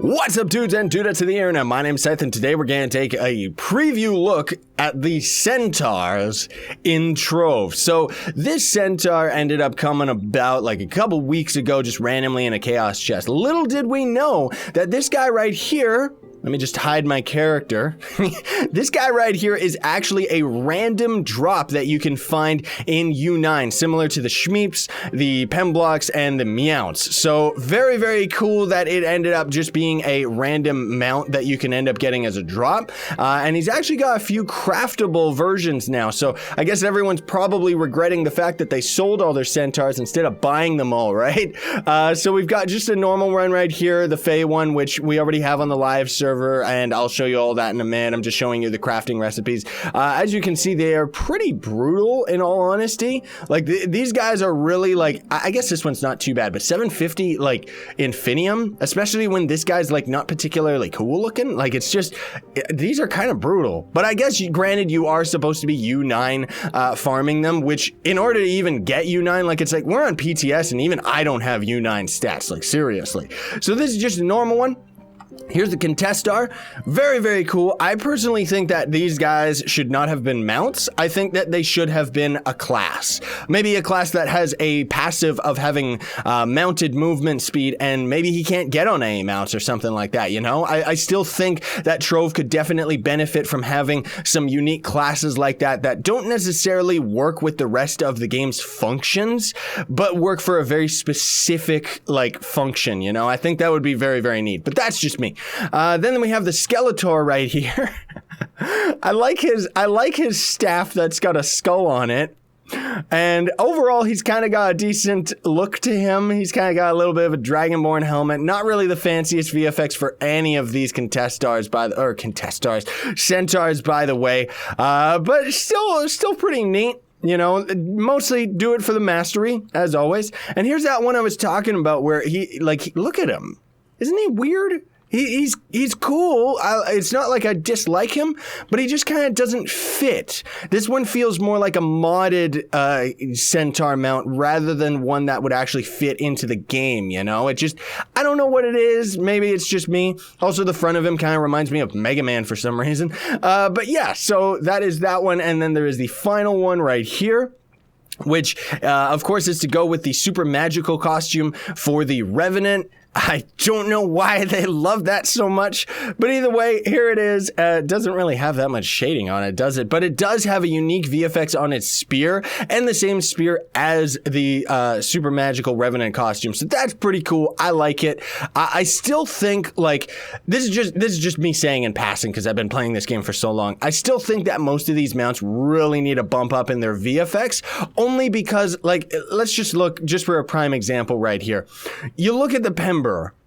What's up, dudes and dudettes of the internet? My name's Scythe, and today we're going to take a preview look at the Centaurs in Trove. So this Centaur ended up coming about like a couple weeks ago, just randomly in a chaos chest. Little did we know that this guy right here, let me just hide my character. This guy right here is actually a random drop that you can find in U9, similar to the Shmeeps, the Pemblocks, and the Meounts. So very, very cool that it ended up just being a random mount that you can end up getting as a drop. And he's actually got a few craftable versions now. So I guess everyone's probably regretting the fact that they sold all their Centaurs instead of buying them all, right? So we've got just a normal run right here, the Fey one, which we already have on the live server. And I'll show you all that in a minute. I'm just showing you the crafting recipes. As you can see, they are pretty brutal, in all honesty. Like, these guys are really, like, I guess this one's not too bad, but 750, like, Infinium, especially when this guy's, like, not particularly cool looking. Like, it's just, these are kind of brutal. But I guess, granted, you are supposed to be U9 farming them, which, in order to even get U9, like, it's like, we're on PTS, and even I don't have U9 stats, like, seriously. So this is just a normal one. Here's the Contestar. Very, very cool. I personally think that these guys should not have been mounts. I think that they should have been a class. Maybe a class that has a passive of having mounted movement speed, and maybe he can't get on any mounts or something like that, you know? I still think that Trove could definitely benefit from having some unique classes like that that don't necessarily work with the rest of the game's functions, but work for a very specific, like, function, you know? I think that would be very, very neat. But that's just me. Then we have the Skeletor right here. I like his staff that's got a skull on it. And overall, he's kind of got a decent look to him. He's kind of got a little bit of a Dragonborn helmet. Not really the fanciest VFX for any of these Centaurs, by the way. But still pretty neat. You know, mostly do it for the mastery, as always. And here's that one I was talking about where look at him. Isn't he weird? He's cool. It's not like I dislike him, but he just kind of doesn't fit. This one feels more like a modded Centaur mount rather than one that would actually fit into the game, you know? I don't know what it is. Maybe it's just me. Also, the front of him kind of reminds me of Mega Man for some reason. But yeah, so that is that one. And then there is the final one right here, which, of course, is to go with the super magical costume for the Revenant. I don't know why they love that so much, but either way, here it is. It doesn't really have that much shading on it, does it? But it does have a unique VFX on its spear, and the same spear as the super magical Revenant costume. So that's pretty cool. I like it. I still think, like, this is just me saying in passing because I've been playing this game for so long. I still think that most of these mounts really need a bump up in their VFX, only because, like, let's just look just for a prime example right here. You look at the Pember.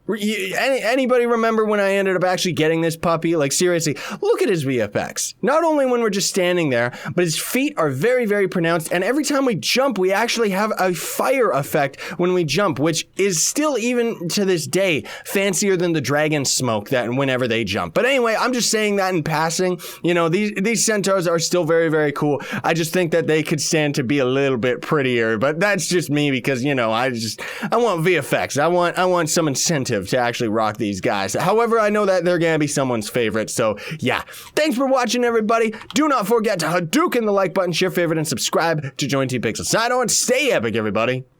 Anybody remember when I ended up actually getting this puppy? Like, seriously, look at his VFX. Not only when we're just standing there, but his feet are very, very pronounced. And every time we jump, we actually have a fire effect when we jump, which is still, even to this day, fancier than the dragon smoke that whenever they jump. But anyway, I'm just saying that in passing. You know, these Centaurs are still very, very cool. I just think that they could stand to be a little bit prettier, but that's just me because, you know, I want VFX. I want some incentive to actually rock these guys. However, I know that they're gonna be someone's favorite, so yeah. Thanks for watching, everybody. Do not forget to Hadouken the like button, share, favorite, and subscribe to Join Team Pixel. Sign on, stay epic, everybody.